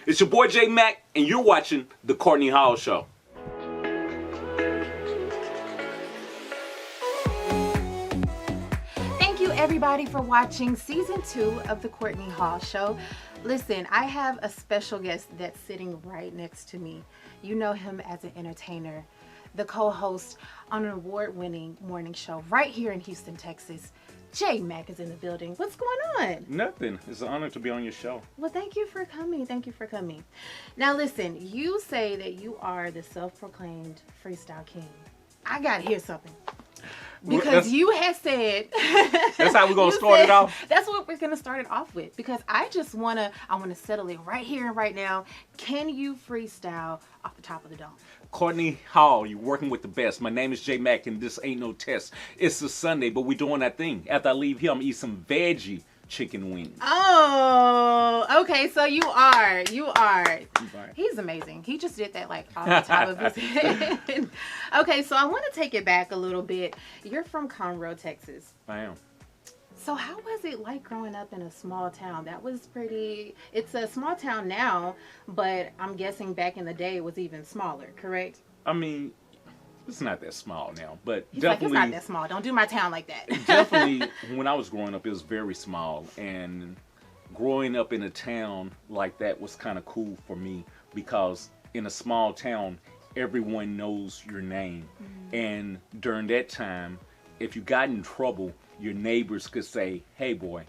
It's your boy J Mac, and you're watching The Courtney Hall Show. Thank you everybody for watching season 2 of The Courtney Hall Show. Listen, I have a special guest that's sitting right next to me. You know him as an entertainer, the co-host on an award-winning morning show right here in Houston, Texas. J Mac is in the building. What's going on? Nothing. It's an honor to be on your show. Well, thank you for coming. Thank you for coming. Now, listen, you say that you are the self-proclaimed freestyle king. I gotta hear something. Because you had said that's how we're gonna start it off. That's what we're gonna start it off with. Because I wanna settle it right here and right now. Can you freestyle off the top of the dome? Courtney Hall, you're working with the best. My name is J Mac, and this ain't no test. It's a Sunday, but we're doing that thing. After I leave here, I'm gonna eat some veggie chicken wings. Oh, okay. So you are. He's amazing. He just did that like off the top of his head. Okay, so I want to take it back a little bit. You're from Conroe, Texas. I am. So how was it like growing up in a small town? It's a small town now, but I'm guessing back in the day it was even smaller, correct? I mean, it's not that small now, but He's definitely. Like, it's not that small. Don't do my town like that. Definitely, when I was growing up, it was very small. And growing up in a town like that was kind of cool for me because in a small town, everyone knows your name. Mm-hmm. And during that time, if you got in trouble, your neighbors could say, "Hey boy,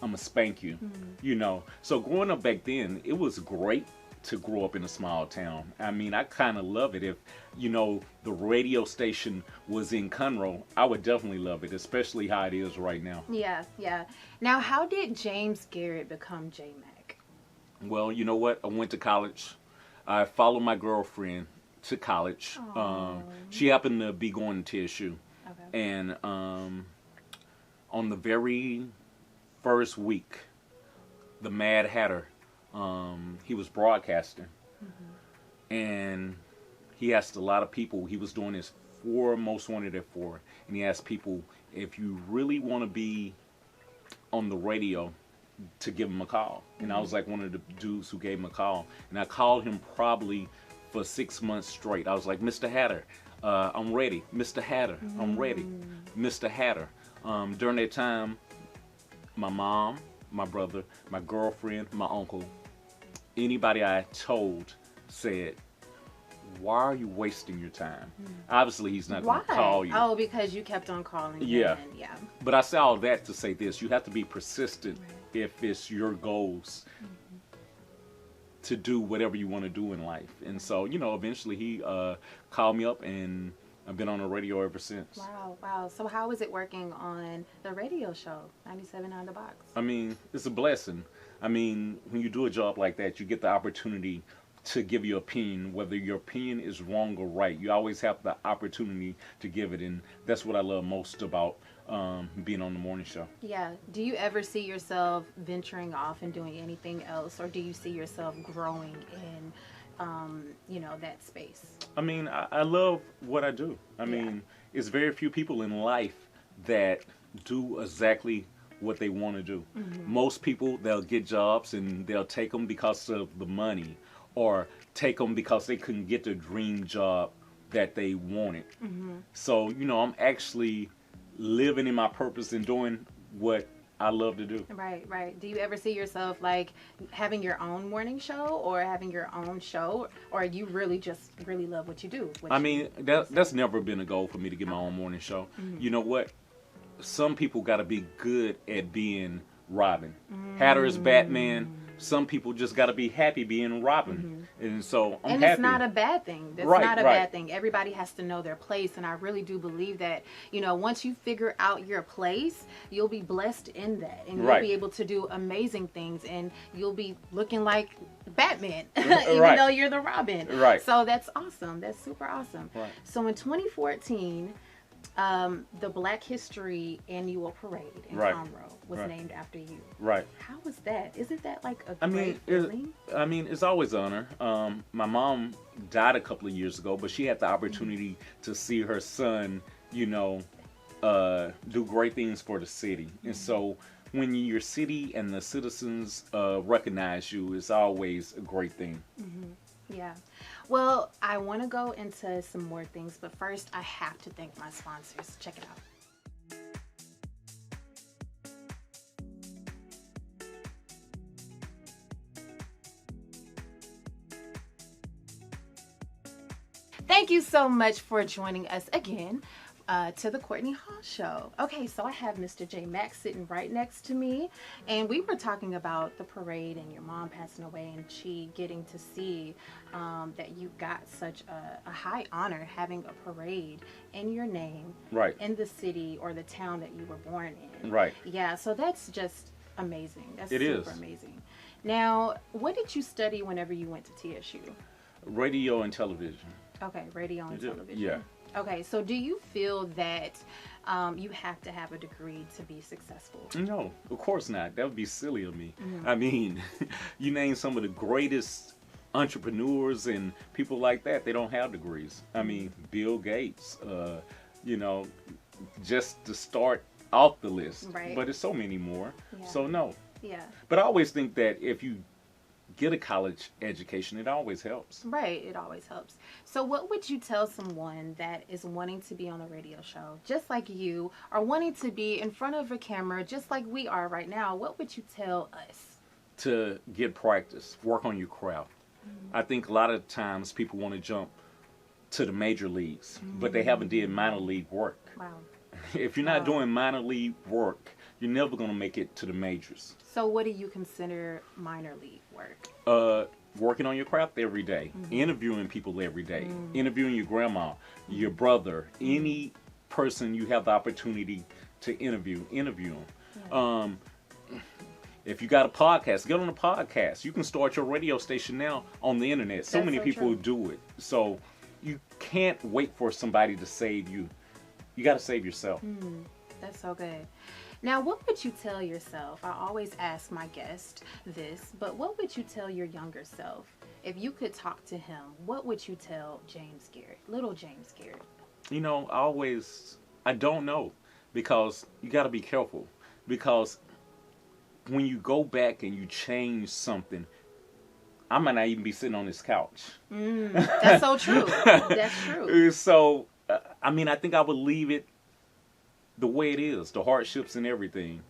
I'm gonna spank you." Mm-hmm. You know, so growing up back then, it was great to grow up in a small town. I mean, I kind of love it. If, you know, the radio station was in Conroe, I would definitely love it, especially how it is right now. Yeah. Now, how did James Garrett become J Mac? Well, you know what? I went to college. I followed my girlfriend to college. She happened to be going to TSU. Okay. And on the very first week, the Mad Hatter, he was broadcasting. Mm-hmm. And he asked a lot of people. He was doing his 4 most wanted at 4. And he asked people, if you really want to be on the radio, to give him a call. And I was like one of the dudes who gave him a call. And I called him probably for 6 months straight. I was like, "Mr. Hatter, I'm ready. Mr. Hatter, I'm ready. Mr. Hatter." During that time, my mom, my brother, my girlfriend, my uncle, anybody I told said, "Why are you wasting your time?" Obviously, he's not going to call you. Oh, because you kept on calling. Yeah. Him. Yeah. But I say all that to say this. You have to be persistent if it's your goals to do whatever you want to do in life. And so, you know, eventually he called me up, and I've been on the radio ever since. Wow. So how is it working on the radio show, 97.9 The Box? I mean, it's a blessing. I mean, when you do a job like that, you get the opportunity to give your opinion, whether your opinion is wrong or right. You always have the opportunity to give it, and that's what I love most about being on the morning show. Yeah. Do you ever see yourself venturing off and doing anything else, or do you see yourself growing in that space? I mean, I love what I do. I mean, it's very few people in life that do exactly what they want to do. Mm-hmm. Most people, they'll get jobs and they'll take them because of the money, or take them because they couldn't get the dream job that they wanted. Mm-hmm. So, you know, I'm actually living in my purpose and doing what I love to do. Right. Do you ever see yourself like having your own morning show or having your own show, or you really love what you do? That's never been a goal for me to get my own morning show. Mm-hmm. You know what? Some people got to be good at being Robin. Hatter is Batman. Some people just got to be happy being Robin. And so I'm happy. And it's not a bad thing. That's not a bad thing. Everybody has to know their place. And I really do believe that, you know, once you figure out your place, you'll be blessed in that. And you'll be able to do amazing things. And you'll be looking like Batman, even though you're the Robin. Right. So that's awesome. That's super awesome. Right. So in 2014, the Black History Annual Parade in Conroe was named after you. Right. How was that? Isn't that like a great feeling? It's always an honor. My mom died a couple of years ago, but she had the opportunity to see her son, you know, do great things for the city. And so when your city and the citizens recognize you, it's always a great thing. Yeah. Well, I want to go into some more things, but first I have to thank my sponsors. Check it out. Thank you so much for joining us again to the Courtney Hall Show. Okay, so I have Mr. J. Max sitting right next to me, and we were talking about the parade and your mom passing away and she getting to see that you got such a high honor having a parade in your name, Right. in the city or the town that you were born in. Right. Yeah, so that's just amazing. That's It super is. amazing. Now, what did you study whenever you went to TSU? Radio and television. Okay, radio and television. Yeah. Okay, so do you feel that you have to have a degree to be successful? No, of course not. That would be silly of me. I mean, you name some of the greatest entrepreneurs and people like that, they don't have degrees. I mean, Bill Gates, you know, just to start off the list. Right. But there's so many more. Yeah. So no. Yeah. But I always think that if you get a college education, it always helps. Right, it always helps. So what would you tell someone that is wanting to be on a radio show, just like you, or wanting to be in front of a camera, just like we are right now? What would you tell us? To get practice, work on your craft. I think a lot of times people want to jump to the major leagues, but they haven't did minor league work. Wow. If you're not doing minor league work, you're never going to make it to the majors. So what do you consider minor league work? Working on your craft every day, interviewing people every day, interviewing your grandma, your brother, any person you have the opportunity to interview them. Yeah. If you got a podcast, get on a podcast. You can start your radio station now on the internet. So That's many so people true. do it. So you can't wait for somebody to save you. You got to save yourself. That's so good. Now, what would you tell yourself? I always ask my guest this, but what would you tell your younger self? If you could talk to him, what would you tell James Garrett, little James Garrett? You know, I don't know, because you got to be careful, because when you go back and you change something, I might not even be sitting on this couch. That's so true. That's true. So, I mean, I think I would leave it the way it is, the hardships and everything.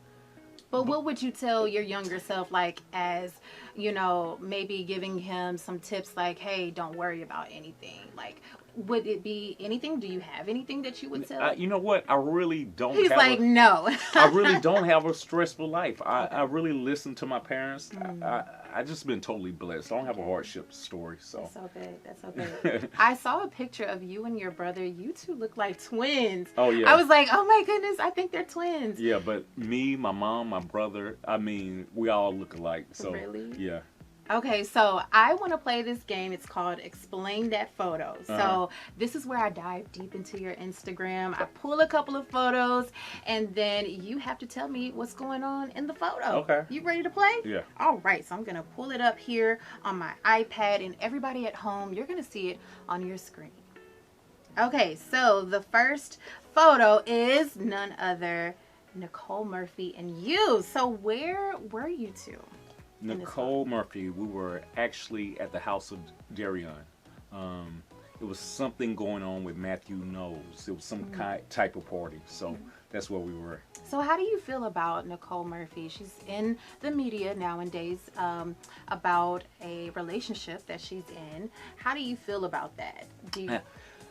But what would you tell your younger self, like, as, you know, maybe giving him some tips like, hey, don't worry about anything? Like, would it be anything? Do you have anything that you would tell? You know what? I really don't He's have like, no. I really don't have a stressful life. I really listen to my parents. I just been totally blessed. I don't have a hardship story. So. That's so good. That's so good. I saw a picture of you and your brother. You two look like twins. Oh, yeah. I was like, oh my goodness, I think they're twins. Yeah, but me, my mom, my brother, I mean, we all look alike. So, Really? Yeah. Okay, so I want to play this game. It's called Explain That Photo. So this is where I dive deep into your Instagram. I pull a couple of photos, and then you have to tell me what's going on in the photo. Okay. You ready to play? Yeah. All right, so I'm going to pull it up here on my iPad, and everybody at home, you're going to see it on your screen. Okay, so the first photo is none other Nicole Murphy and you. So where were you two? Nicole Murphy, we were actually at the house of Darion. It was something going on with Matthew Knowles. It was some type of party. So that's where we were. So how do you feel about Nicole Murphy? She's in the media nowadays about a relationship that she's in. How do you feel about that?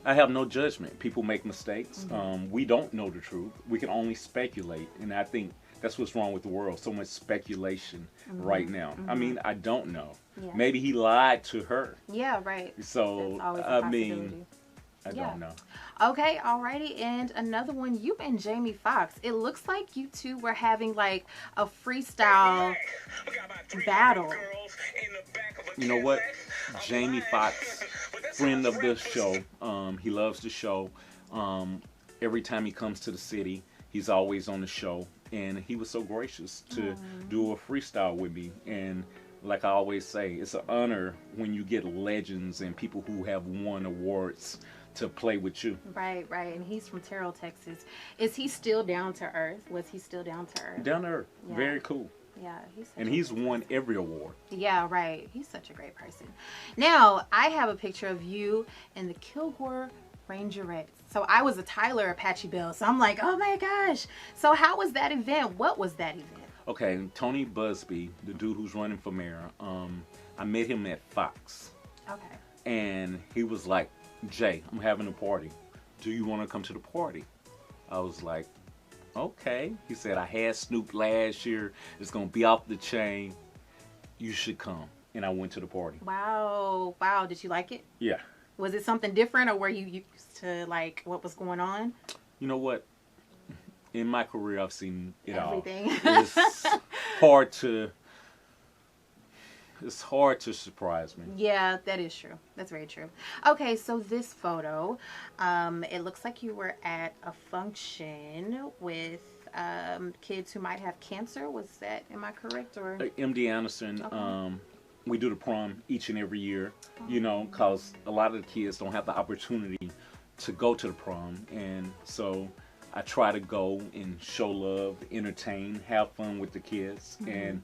I have no judgment. People make mistakes. We don't know the truth. We can only speculate. And I think that's what's wrong with the world. So much speculation right now. I mean, I don't know. Yeah. Maybe he lied to her. Yeah, right. So, That's always a I mean, possibility. I don't know. Okay, alrighty. And another one, you and Jamie Foxx. It looks like you two were having like a freestyle battle. You know what? Jamie Foxx, friend of this show, he loves the show. Every time he comes to the city, he's always on the show. And he was so gracious to do a freestyle with me. And like I always say, it's an honor when you get legends and people who have won awards to play with you. Right, right. And he's from Terrell, Texas. Is he still down to earth? Was he still down to earth? Down to earth. Yeah. Very cool. Yeah, he's won every award. Yeah, right. He's such a great person. Now, I have a picture of you in the Kilgore Rangerettes. So I was a Tyler Apache Bell. So I'm like, oh my gosh. So how was that event? What was that event? Okay, Tony Busby, the dude who's running for mayor, I met him at Fox. Okay. And he was like, Jay, I'm having a party. Do you want to come to the party? I was like, okay. He said, I had Snoop last year. It's going to be off the chain. You should come. And I went to the party. Wow. Wow. Did you like it? Yeah. Was it something different, or were you used to like what was going on? You know what? In my career, I've seen it Everything. All. It's hard to surprise me. Yeah, that is true. That's very true. Okay, so this photo, it looks like you were at a function with kids who might have cancer. Was that, am I correct? Or MD Anderson, okay. We do the prom each and every year, you know, because a lot of the kids don't have the opportunity to go to the prom. And so I try to go and show love, entertain, have fun with the kids. Mm-hmm. And,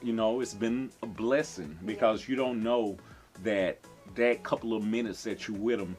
you know, it's been a blessing because you don't know that couple of minutes that you with them,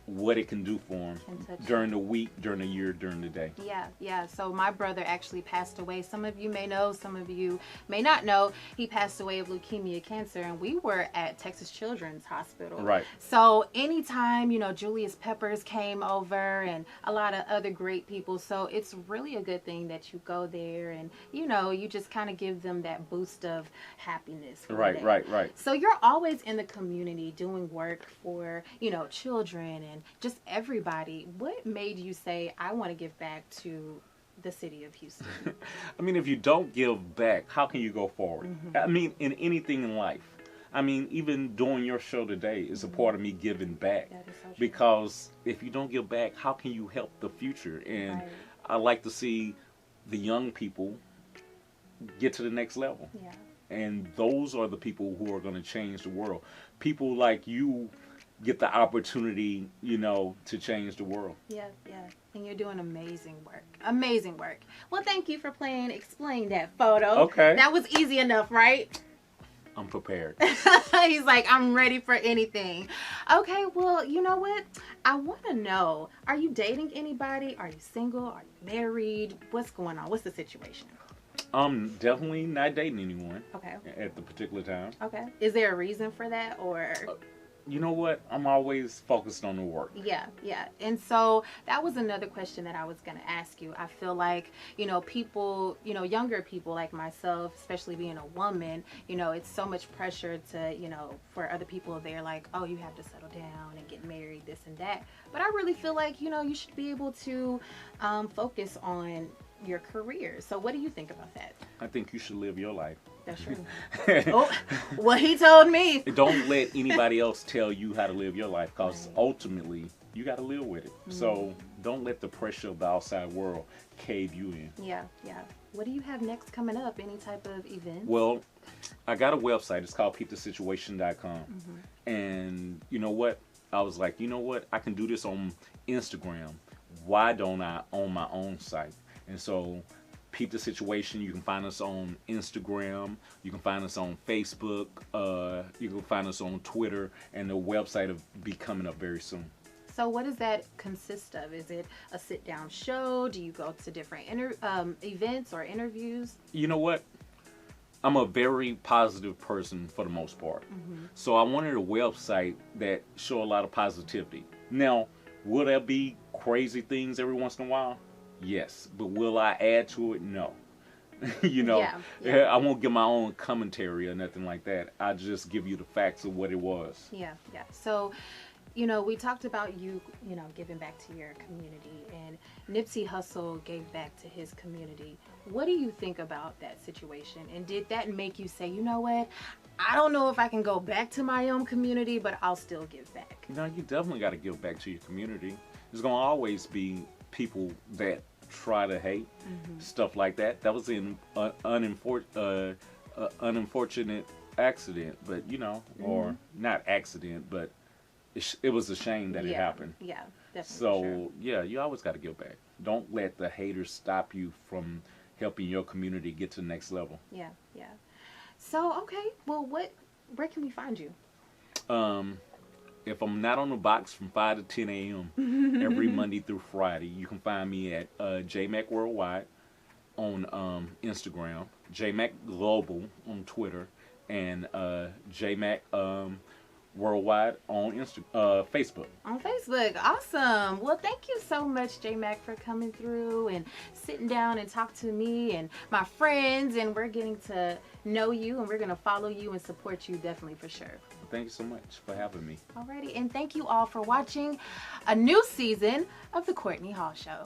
what it can do for them during the week, during the year, during the day. Yeah, yeah. So my brother actually passed away. Some of you may know, some of you may not know. He passed away of leukemia cancer, and we were at Texas Children's Hospital. Right. So anytime, you know, Julius Peppers came over and a lot of other great people. So it's really a good thing that you go there and, you know, you just kind of give them that boost of happiness. Right, right, right. So you're always in the community doing work for, you know, children and just everybody. What made you say, I want to give back to the city of Houston? I mean, if you don't give back, how can you go forward? Mm-hmm. I mean, in anything in life. I mean, even doing your show today is a part of me giving back. That is so true. Because if you don't give back, how can you help the future? And I like to see the young people get to the next level. Yeah. And those are the people who are going to change the world. People like you get the opportunity, you know, to change the world. Yeah, yeah. And you're doing amazing work. Amazing work. Well, thank you for explain that photo. Okay. That was easy enough, right? I'm prepared. He's like, I'm ready for anything. Okay, well, you know what? I want to know, are you dating anybody? Are you single? Are you married? What's going on? What's the situation? I'm definitely not dating anyone. Okay. At the particular time. Okay. Is there a reason for that, or? You know what? I'm always focused on the work. Yeah, yeah. And so that was another question that I was going to ask you. I feel like, you know, people, you know, younger people like myself, especially being a woman, you know, it's so much pressure to, you know, for other people, they're like, oh, you have to settle down and get married, this and that. But I really feel like, you know, you should be able to focus on your career. So what do you think about that? I think you should live your life. That's true. Oh, what he told me. Don't let anybody else tell you how to live your life, because ultimately you got to live with it. Mm-hmm. So don't let the pressure of the outside world cave you in. Yeah, yeah. What do you have next coming up? Any type of event? Well, I got a website. It's called peepthesituation.com. Mm-hmm. And you know what? I was like, you know what? I can do this on Instagram. Why don't I own my own site? And so Peep the Situation, you can find us on Instagram, you can find us on Facebook, you can find us on Twitter, and the website will be coming up very soon. So what does that consist of? Is it a sit-down show? Do you go to different events or interviews? You know what? I'm a very positive person for the most part. Mm-hmm. So I wanted a website that show a lot of positivity. Now, will there be crazy things every once in a while? Yes, but will I add to it? No. You know, I won't give my own commentary or nothing like that. I just give you the facts of what it was. Yeah, yeah. So, you know, we talked about you know, giving back to your community, and Nipsey Hussle gave back to his community. What do you think about that situation? And did that make you say, you know what, I don't know if I can go back to my own community, but I'll still give back? You know, you definitely got to give back to your community. There's going to always be people that try to hate, stuff like that. That was an unfortunate accident, but you know, or not accident, but it was a shame that it happened. Yeah, definitely. So, for sure. yeah, you always got to give back. Don't let the haters stop you from helping your community get to the next level. Yeah, yeah. So, okay, well, where can we find you? If I'm not on the box from 5 to 10 a.m. every Monday through Friday, you can find me at JMac Worldwide on Instagram, JMac Global on Twitter, and JMac Worldwide on Facebook. On Facebook. Awesome. Well, thank you so much, J-Mac, for coming through and sitting down and talk to me and my friends. And we're getting to know you, and we're going to follow you and support you definitely for sure. Thank you so much for having me. Alrighty. And thank you all for watching a new season of The Courtney Hall Show.